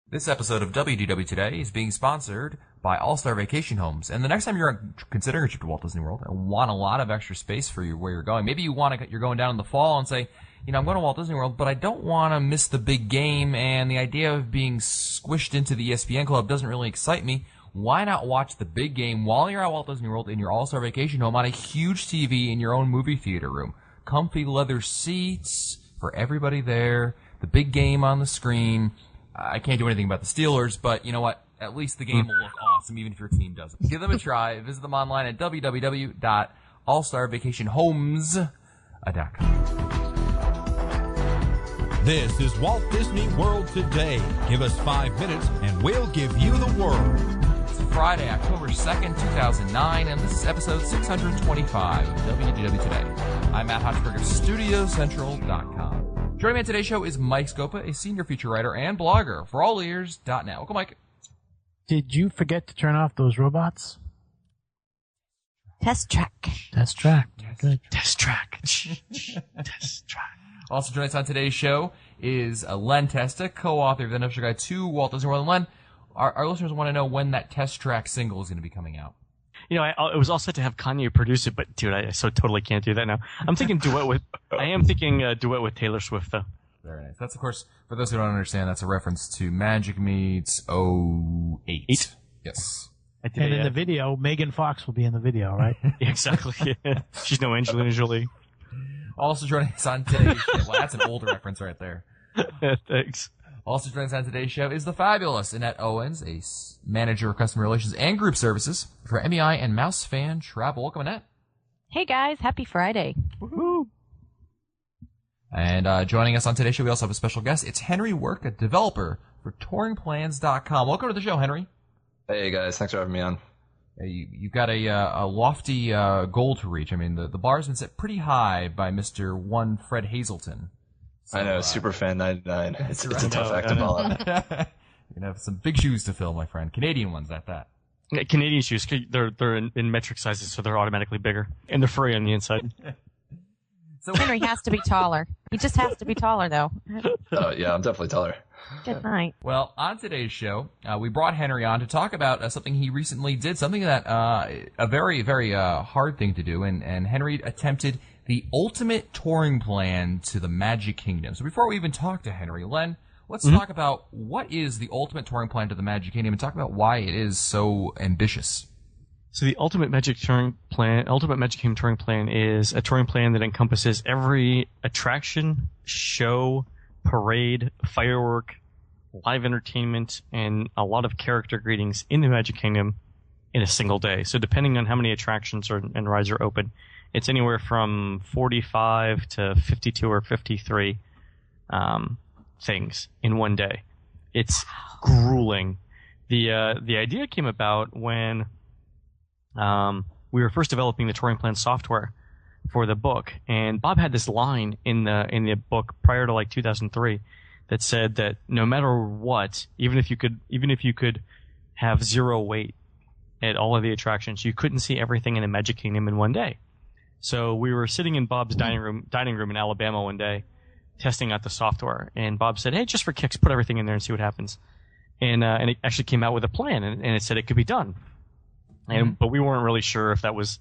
This episode of WDW Today is being sponsored by All-Star Vacation Homes. And the next time you're considering a trip to Walt Disney World and want a lot of extra space for where you're going, maybe you're going down in the fall and say, I'm going to Walt Disney World, but I don't want to miss the big game, and the idea of being squished into the ESPN Club doesn't really excite me. Why not watch the big game while you're at Walt Disney World in your All-Star Vacation Home on a huge TV in your own movie theater room? Comfy leather seats for everybody there, the big game on the screen. I can't do anything about the Steelers, but you know what? At least the game will look awesome, even if your team doesn't. Give them a try. Visit them online at www.allstarvacationhomes.com. This is Walt Disney World Today. Give us 5 minutes, and we'll give you the world. It's Friday, October 2nd, 2009, and this is episode 625 of WDW Today. I'm Matt Hochberg of StudioCentral.com. Joining me on today's show is Mike Scopa, a senior feature writer and blogger for allears.net. Welcome, Mike. Did you forget to turn off those robots? Test track. Test track. Good. Test track. Test track. Also joining us on today's show is Len Testa, co-author of the Nuptial Guide to Walt Disney World. And Len, our listeners want to know when that Test Track single is going to be coming out. It was all set to have Kanye produce it, but dude, I so totally can't do that now. I am thinking duet with Taylor Swift though. Very nice. That's, of course, for those who don't understand, that's a reference to Magic Meets 08. Yes. And in the video, Megan Fox will be in the video, right? Yeah, exactly. Yeah. She's no Angelina Jolie. Also joining us on today's show. Well, that's an old reference right there. Thanks. Also joining us on today's show is the fabulous Annette Owens, a manager of customer relations and group services for MEI and Mouse Fan Travel. Welcome, Annette. Hey, guys. Happy Friday. Woohoo! And joining us on today's show, we also have a special guest. It's Henry Work, a developer for TouringPlans.com. Welcome to the show, Henry. Hey, guys. Thanks for having me on. You've got a lofty goal to reach. I mean, the bar's been set pretty high by Mr. One Fred Hazelton. So, I know, Superfan 99. It's a tough act to You're follow. going to have some big shoes to fill, my friend. Canadian ones at that. Yeah, Canadian shoes, they're in metric sizes, so they're automatically bigger. And they're furry on the inside. So Henry has to be taller. He just has to be taller, though. Oh, yeah, I'm definitely taller. Good night. Well, on today's show, we brought Henry on to talk about something he recently did, something that a very, very hard thing to do, and Henry attempted the ultimate touring plan to the Magic Kingdom. So before we even talk to Henry, Len, let's talk about what is the ultimate touring plan to the Magic Kingdom and talk about why it is so ambitious. So the Ultimate Magic Kingdom touring plan is a touring plan that encompasses every attraction, show, parade, firework, live entertainment, and a lot of character greetings in the Magic Kingdom in a single day. So depending on how many attractions and rides are open, it's anywhere from 45 to 52 or 53 things in one day. It's grueling. The idea came about when we were first developing the touring plan software for the book, and Bob had this line in the book prior to like 2003 that said that no matter what, even if you could have zero wait at all of the attractions, you couldn't see everything in the Magic Kingdom in one day. So we were sitting in Bob's dining room in Alabama one day, testing out the software, and Bob said, "Hey, just for kicks, put everything in there and see what happens." And it actually came out with a plan, and it said it could be done. But we weren't really sure if that was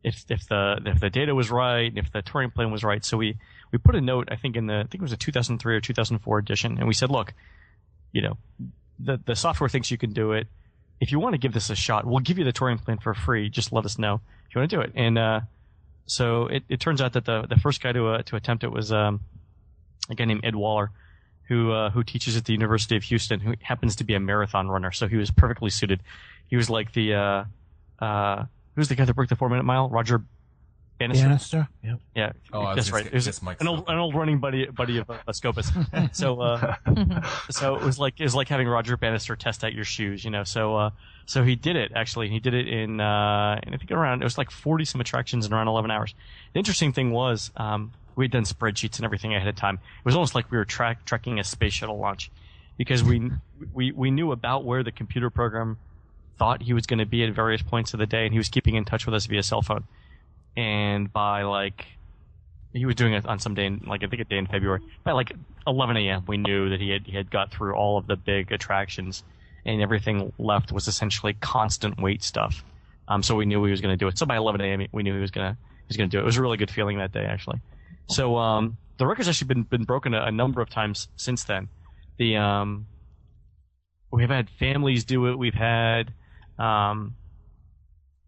if the data was right, if the touring plan was right. So we put a note, I think it was a 2003 or 2004 edition, and we said, "Look, the software thinks you can do it. If you want to give this a shot, we'll give you the touring plan for free. Just let us know if you want to do it." And so it turns out that the first guy to attempt it was a guy named Ed Waller, who teaches at the University of Houston, who happens to be a marathon runner. So he was perfectly suited. He was like who's the guy that broke the 4-minute mile? Roger Bannister. Yep. Yeah, Oh, that's right. It was an old running buddy of Scopus. So it was like having Roger Bannister test out your shoes, So he did it actually. He did it in I think it was like 40 some attractions in around 11 hours. The interesting thing was we'd done spreadsheets and everything ahead of time. It was almost like we were tracking a space shuttle launch, because we knew about where the computer program thought he was going to be at various points of the day, and he was keeping in touch with us via cell phone. And by he was doing it on some day, I think a day in February. By like 11 a.m., we knew that he had got through all of the big attractions, and everything left was essentially constant wait stuff. So we knew he was going to do it. So by 11 a.m., we knew he was going to do it. It was a really good feeling that day, actually. So the record's actually been broken a number of times since then. We've had families do it. We've had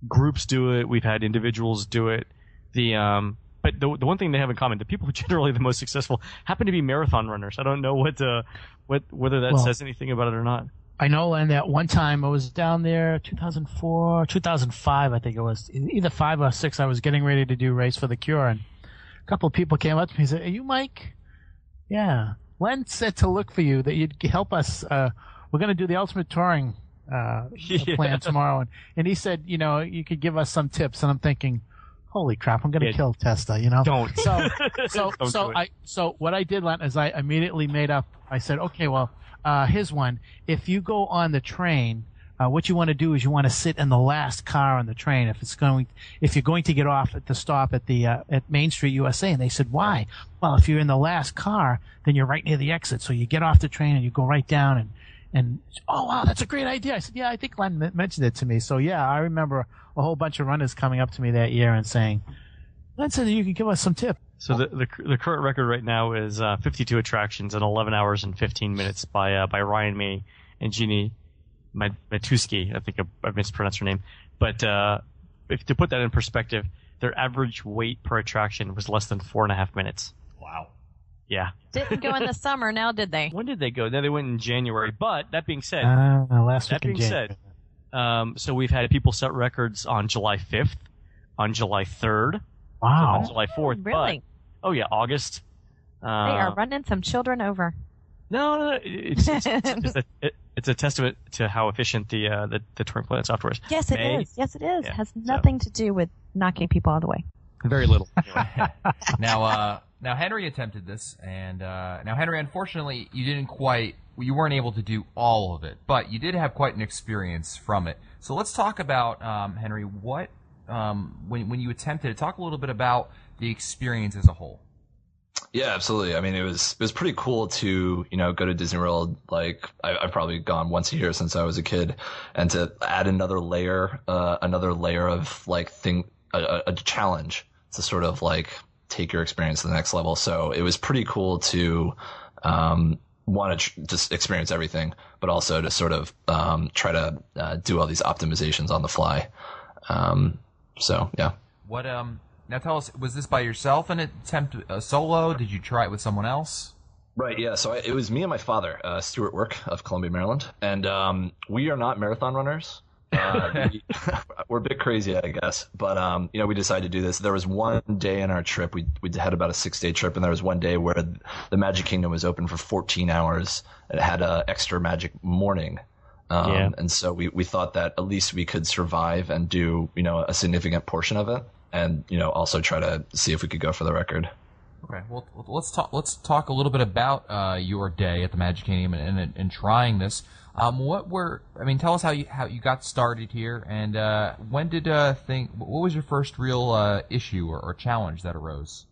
groups do it. We've had individuals do it. But the one thing they have in common, the people who are generally the most successful happen to be marathon runners. I don't know whether that says anything about it or not. I know, and that one time I was down there, 2004, 2005, I think it was, either 5 or 6. I was getting ready to do Race for the Cure, and a couple of people came up to me and said, "Are you Mike?" Yeah. Len said to look for you, that you'd help us. We're going to do the Ultimate Touring plan tomorrow, and he said, you could give us some tips. And I'm thinking, holy crap, I'm going to kill Testa, Don't. So what I did, Len, is I immediately made up. I said, okay, well, here's one. If you go on the train, what you want to do is you want to sit in the last car on the train. If you're going to get off at the stop at Main Street USA, and they said, why? Well, if you're in the last car, then you're right near the exit. So you get off the train and you go right down and oh wow, that's a great idea. I said, yeah, I think Len mentioned it to me. So yeah, I remember a whole bunch of runners coming up to me that year and saying, Len said you can give us some tips. So the current record right now is 52 attractions in 11 hours and 15 minutes by Ryan May and Jeannie Matuski. I think I mispronounced her name. But if to put that in perspective, their average wait per attraction was less than 4.5 minutes. Wow. Yeah. Didn't go in the summer, now did they? When did they go? No, they went in January. But that being said, so we've had people set records on July 5th, on July 3rd, wow, on July 4th. Really? But, August. They are running some children over. No, it's a testament to how efficient the Touring Planet software is. Yes, it is. Yes, it is. Yeah, has nothing to do with knocking people out of the way. Very little. Anyway. Now Henry attempted this, and now Henry, unfortunately, you weren't able to do all of it, but you did have quite an experience from it. So let's talk about Henry. What when you attempted it, talk a little bit about the experience as a whole. Yeah, absolutely. I mean, it was pretty cool to, go to Disney World. Like I've probably gone once a year since I was a kid, and to add another layer of a challenge to sort of like take your experience to the next level. So it was pretty cool to want to just experience everything, but also to sort of try to do all these optimizations on the fly. So yeah. What now tell us, was this by yourself an attempt solo? Did you try it with someone else? Right, yeah. So it was me and my father, Stuart Work of Columbia, Maryland, and we are not marathon runners. We're a bit crazy, I guess, but we decided to do this. There was one day in our trip, we had about a 6-day trip, and there was one day where the Magic Kingdom was open for 14 hours. And it had an extra Magic morning, and so we thought that at least we could survive and do a significant portion of it, and also try to see if we could go for the record. Okay, well let's talk a little bit about your day at the Magic Kingdom and trying this. Tell us how you got started here, and what was your first real issue or challenge that arose?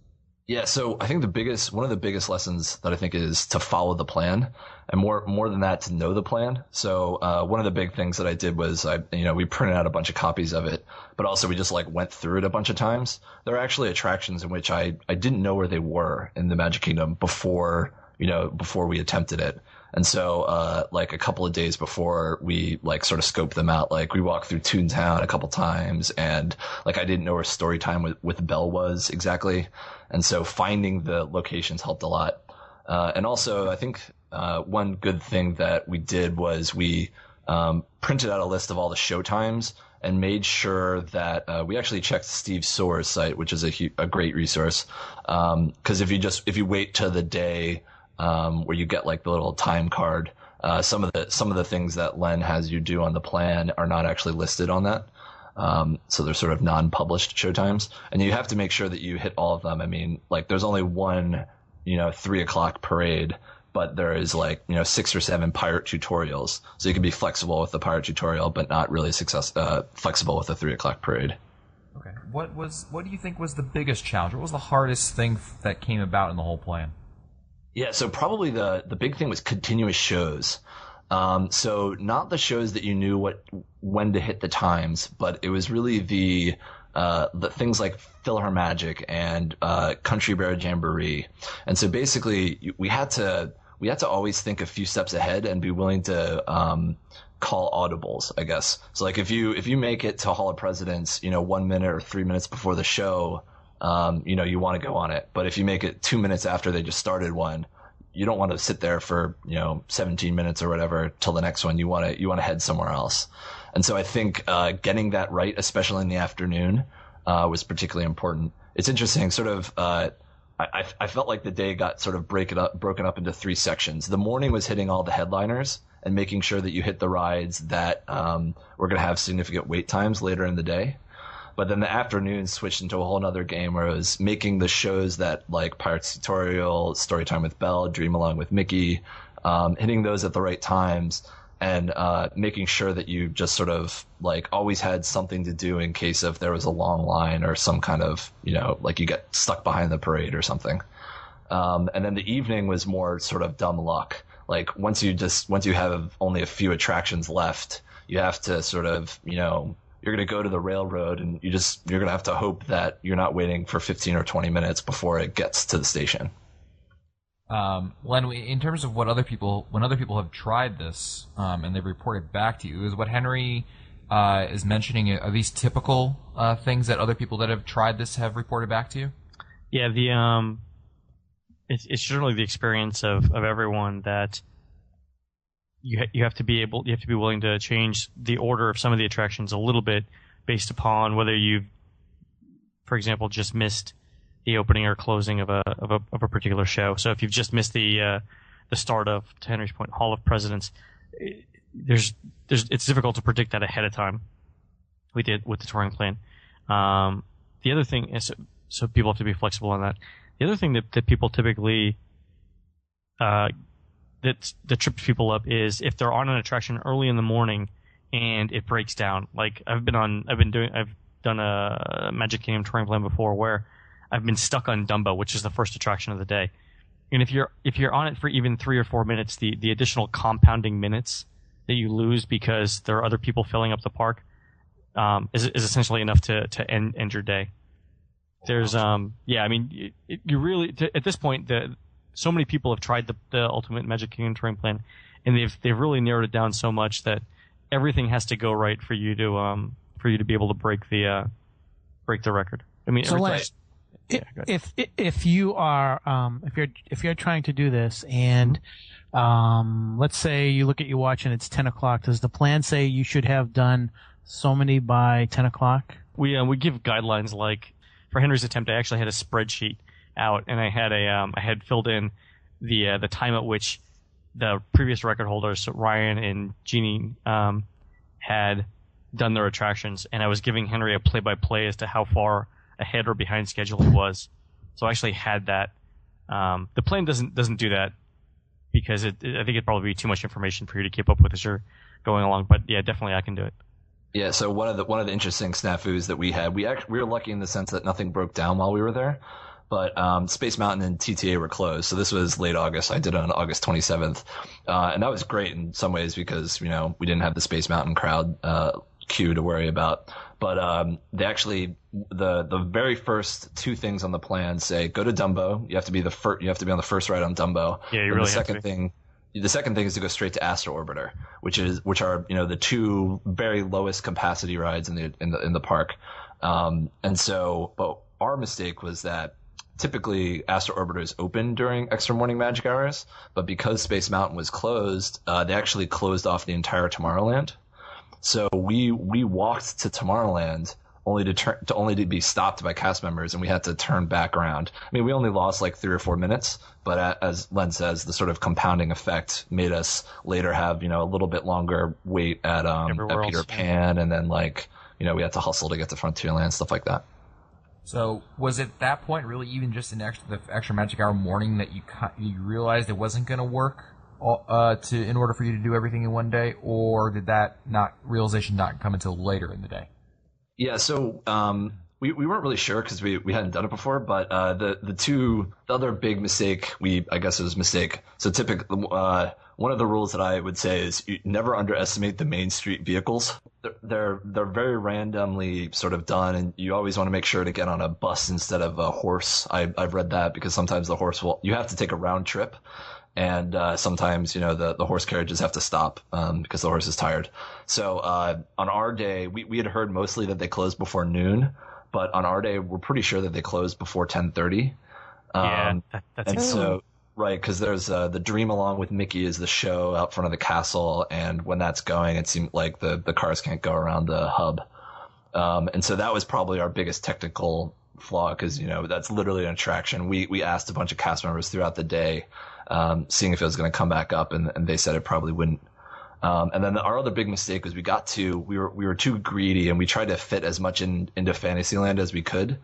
Yeah, so I think one of the biggest lessons that I think is to follow the plan, and more than that, to know the plan. So one of the big things that I did was we printed out a bunch of copies of it, but also we just went through it a bunch of times. There are actually attractions in which I didn't know where they were in the Magic Kingdom before we attempted it. And so, a couple of days before we sort of scoped them out, we walked through Toontown a couple times, and I didn't know where story time with Belle was exactly. And so finding the locations helped a lot. And also I think, one good thing that we did was we, printed out a list of all the show times and made sure that, we actually checked Steve Soares' site, which is a great resource. 'Cause if you wait till the day, where you get the little time card, some of the things that Len has you do on the plan are not actually listed on that. So they're sort of non-published showtimes, and you have to make sure that you hit all of them. I mean, there's only one, 3:00 parade, but there is 6 or 7 pirate tutorials. So you can be flexible with the pirate tutorial, but not really flexible with the 3:00 parade. Okay. What do you think was the biggest challenge? What was the hardest thing that came about in the whole plan? Yeah, so probably the big thing was continuous shows. So not the shows that you knew when to hit the times, but it was really the things like PhilharMagic and Country Bear Jamboree. And so basically we had to always think a few steps ahead and be willing to call audibles, I guess. So like if you make it to Hall of Presidents, 1 minute or 3 minutes before the show, you want to go on it. But if you make it 2 minutes after they just started one, you don't want to sit there for 17 minutes or whatever till the next one. You want to head somewhere else. And so I think getting that right, especially in the afternoon, was particularly important. It's interesting, sort of. I felt like the day got sort of broken up into 3 sections. The morning was hitting all the headliners and making sure that you hit the rides that were going to have significant wait times later in the day. But then the afternoon switched into a whole nother game where it was making the shows that like Pirates Tutorial, Storytime with Belle, Dream Along with Mickey, hitting those at the right times and making sure that you just sort of like always had something to do in case if there was a long line or some kind of, like you get stuck behind the parade or something. And then the evening was more sort of dumb luck. Like once you have only a few attractions left, you have to sort of, you're going to go to the railroad and you're going to have to hope that you're not waiting for 15 or 20 minutes before it gets to the station. Len, in terms of when other people have tried this, and they've reported back to you, is what Henry is mentioning, are these typical things that other people that have tried this have reported back to you? Yeah, it's generally the experience of everyone that you have to be willing to change the order of some of the attractions a little bit based upon whether you've, for example, just missed the opening or closing of a particular show. So if you've just missed the start of, to Henry's point, Hall of Presidents, it's difficult to predict that ahead of time. We did with the touring plan. The other thing is, so people have to be flexible on that. The other thing that people typically that trips people up is if they're on an attraction early in the morning and it breaks down. Like I've done a Magic Kingdom touring plan before where I've been stuck on Dumbo, which is the first attraction of the day. And if you're on it for even 3 or 4 minutes, the additional compounding minutes that you lose because there are other people filling up the park is essentially enough to end your day. There's you really at this point so many people have tried the Ultimate Magic Kingdom touring plan, and they've really narrowed it down so much that everything has to go right for you to be able to break the record. I mean, so if you are if you're trying to do this and let's say you look at your watch and it's 10 o'clock, does the plan say you should have done so many by 10 o'clock? We give guidelines. Like for Henry's attempt, I actually had a spreadsheet out, and I had filled in the time at which the previous record holders, so Ryan and Jeannie, had done their attractions, and I was giving Henry a play-by-play as to how far ahead or behind schedule he was. So I actually had that. The plan doesn't do that because I think it'd probably be too much information for you to keep up with as you're going along. But yeah, definitely I can do it. Yeah, so one of the interesting snafus that we had, we were lucky in the sense that nothing broke down while we were there. But Space Mountain and TTA were closed, so this was late August. I did it on August 27th, and that was great in some ways because we didn't have the Space Mountain crowd queue to worry about. But they actually the very first 2 things on the plan say go to Dumbo. You have to be on the first ride on Dumbo. Yeah, you really the second thing. The second thing is to go straight to Astro Orbiter, which are the 2 very lowest capacity rides in the park. And so, but our mistake was that typically Astro Orbiter is open during extra morning magic hours, but because Space Mountain was closed, they actually closed off the entire Tomorrowland. So we walked to Tomorrowland only to be stopped by cast members, and we had to turn back around. I mean, we only lost like 3 or 4 minutes, but as Len says, the sort of compounding effect made us later have a little bit longer wait at Peter Pan, and then we had to hustle to get to Frontierland, stuff like that. So was it that point really even just the extra magic hour morning that you realized it wasn't going to work in order for you to do everything in one day, or did that realization not come until later in the day? Yeah, so we weren't really sure because we hadn't done it before, but the other big mistake, I guess it was a mistake. So typically, one of the rules that I would say is you never underestimate the main street vehicles. They're very randomly sort of done, and you always want to make sure to get on a bus instead of a horse. I've read that because sometimes the horse you have to take a round trip. And sometimes, the horse carriages have to stop because the horse is tired. So on our day, we had heard mostly that they closed before noon, but on our day, we're pretty sure that they closed before 10:30. That's so right, because there's the Dream Along with Mickey is the show out front of the castle, and when that's going, it seemed like the cars can't go around the hub. And so that was probably our biggest technical flaw because that's literally an attraction. We asked a bunch of cast members throughout the day. Seeing if it was going to come back up, and they said it probably wouldn't. And then our other big mistake was we were too greedy, and we tried to fit as much into Fantasyland as we could.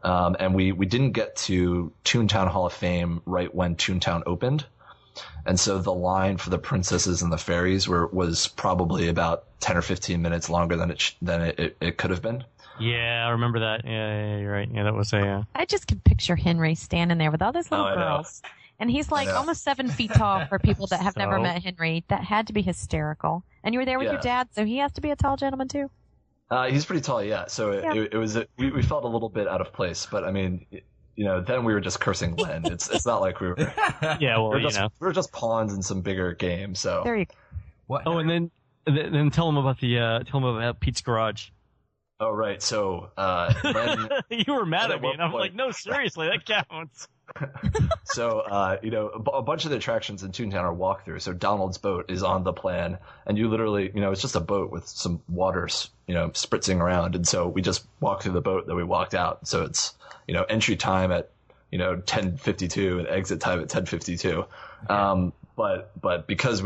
And we didn't get to Toontown Hall of Fame right when Toontown opened. And so the line for the princesses and the fairies was probably about 10 or 15 minutes longer than it could have been. Yeah, I remember that. Yeah, you're right. Yeah, that was I just can picture Henry standing there with all those little girls. And he's like almost 7 feet tall for people that have never met Henry. That had to be hysterical. And you were there with your dad, so he has to be a tall gentleman too. He's pretty tall, yeah. So it was we felt a little bit out of place, but I mean, then we were just cursing Len. It's not like we were. Yeah, well, we were just pawns in some bigger game. So there you go. What? Oh, and then tell him about Pete's Garage. Oh right, so Len, you were mad at me, and I was like, no, seriously, that counts. So, a bunch of the attractions in Toontown are walkthrough. So Donald's boat is on the plan, and you literally, it's just a boat with some waters, spritzing around. And so we just walked through the boat, then we walked out. So it's, entry time at, 10:52 and exit time at 10:52. But because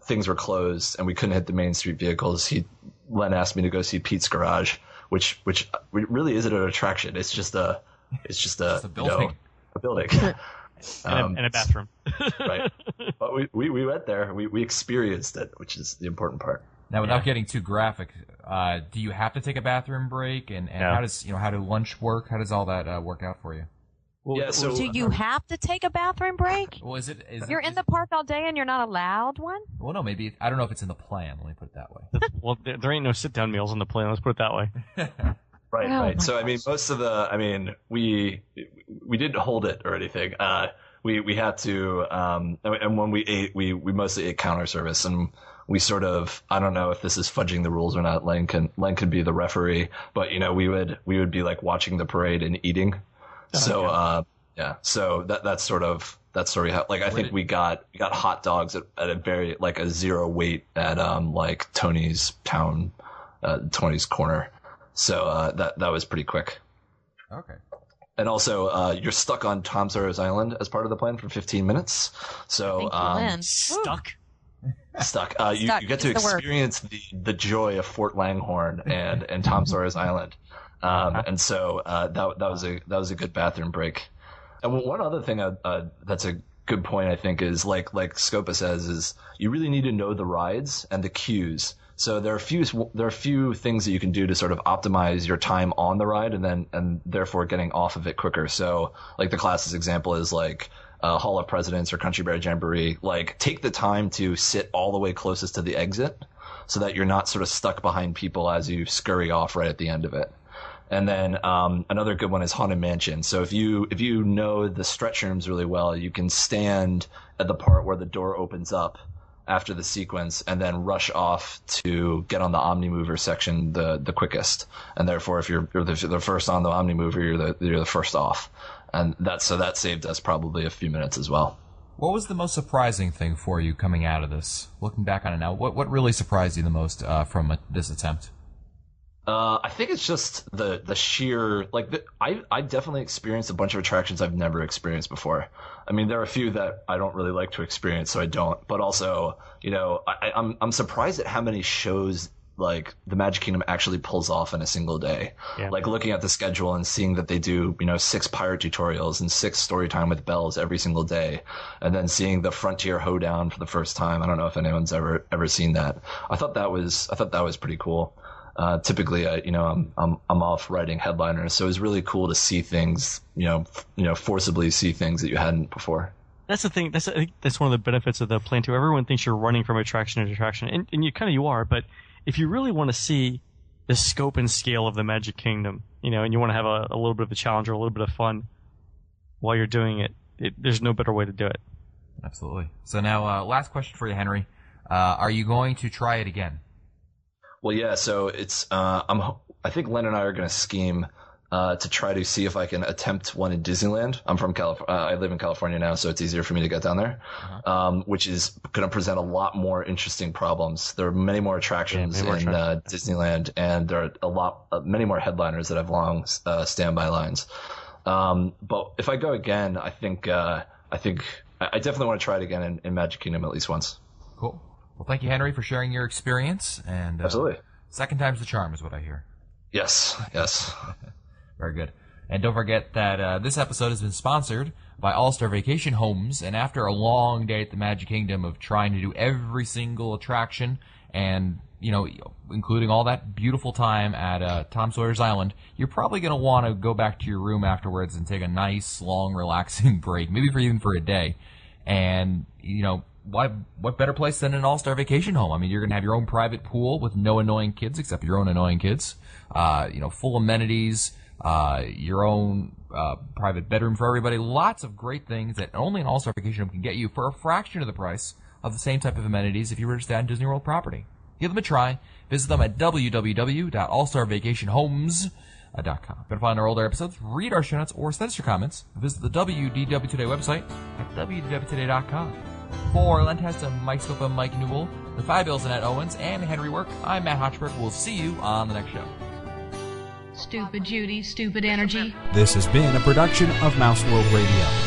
things were closed and we couldn't hit the main street vehicles, Len asked me to go see Pete's Garage, which really isn't an attraction. It's just a building. A building. And a bathroom. Right. But we went there. We experienced it, which is the important part. Now, without getting too graphic, do you have to take a bathroom break? And how does how do lunch work? How does all that work out for you? Well, so do you have to take a bathroom break? Well, you're in the park all day and you're not allowed one? Well, no, maybe I don't know if it's in the plan. Let me put it that way. Well, there ain't no sit-down meals in the plan. Let's put it that way. Right. So, most of we didn't hold it or anything. We had to, and when we ate, we mostly ate counter service, and we sort of, I don't know if this is fudging the rules or not. Len could be the referee, but we would be like watching the parade and eating. So that's sort of how, I think we got hot dogs at a very a zero wait at like Tony's Town, Tony's Corner. So that was pretty quick. Okay. And also, you're stuck on Tom Sawyer's Island as part of the plan for 15 minutes. So stuck. You get to experience the joy of Fort Langhorne and Tom Sawyer's Island. And so that was a good bathroom break. And one other thing that's a good point, I think, is like Scopa says, is you really need to know the rides and the queues. So there are a few things that you can do to sort of optimize your time on the ride and therefore getting off of it quicker. So like the classic example is Hall of Presidents or Country Bear Jamboree. Take the time to sit all the way closest to the exit so that you're not sort of stuck behind people as you scurry off right at the end of it. And then another good one is Haunted Mansion. So if you know the stretch rooms really well, you can stand at the part where the door opens up after the sequence and then rush off to get on the Omnimover section the quickest. And therefore, if you're the first on the Omnimover, you're the first off. And that saved us probably a few minutes as well. What was the most surprising thing for you coming out of this? Looking back on it now, what really surprised you the most from this attempt? I think it's just the sheer I definitely experienced a bunch of attractions I've never experienced before. I mean, there are a few that I don't really like to experience, so I don't. But also, I'm surprised at how many shows the Magic Kingdom actually pulls off in a single day. Yeah. Looking at the schedule and seeing that they do 6 pirate tutorials and 6 story time with bells every single day, and then seeing the Frontier Hoedown for the first time. I don't know if anyone's ever seen that. I thought that was pretty cool. typically I'm off writing headliners, so it was really cool to see things, forcibly see things that you hadn't before. That's the thing. I think that's one of the benefits of the plan too. Everyone thinks you're running from attraction to attraction, and you are. But if you really want to see the scope and scale of the Magic Kingdom, and you want to have a little bit of a challenge or a little bit of fun while you're doing it, there's no better way to do it. Absolutely. So now, last question for you, Henry. Are you going to try it again? Well, yeah. So it's I think Len and I are going to scheme to try to see if I can attempt one in Disneyland. I'm from California. I live in California now, so it's easier for me to get down there, which is going to present a lot more interesting problems. There are many more attractions in Disneyland, and there are many more headliners that have long standby lines. But if I go again, I think I definitely want to try it again in Magic Kingdom at least once. Cool. Well, thank you, Henry, for sharing your experience. And absolutely, second time's the charm, is what I hear. Yes. Very good. And don't forget that this episode has been sponsored by All-Star Vacation Homes. And after a long day at the Magic Kingdom of trying to do every single attraction and, including all that beautiful time at Tom Sawyer's Island, you're probably going to want to go back to your room afterwards and take a nice, long, relaxing break, maybe even for a day. And, what better place than an All-Star Vacation Home? I mean, you're going to have your own private pool with no annoying kids except your own annoying kids, full amenities, your own private bedroom for everybody. Lots of great things that only an All-Star Vacation Home can get you for a fraction of the price of the same type of amenities if you were to stay on Disney World property. Give them a try. Visit them at www.allstarvacationhomes.com. You can find our older episodes, read our show notes, or send us your comments. Visit the WDW Today website at wdwtoday.com. For Len Testa, Mike Scopa, Mike Newell, the fabulous Annette Owens, and Henry Work, I'm Matt Hochberg. We'll see you on the next show. Stupid Judy, stupid energy. This has been a production of Mouse World Radio.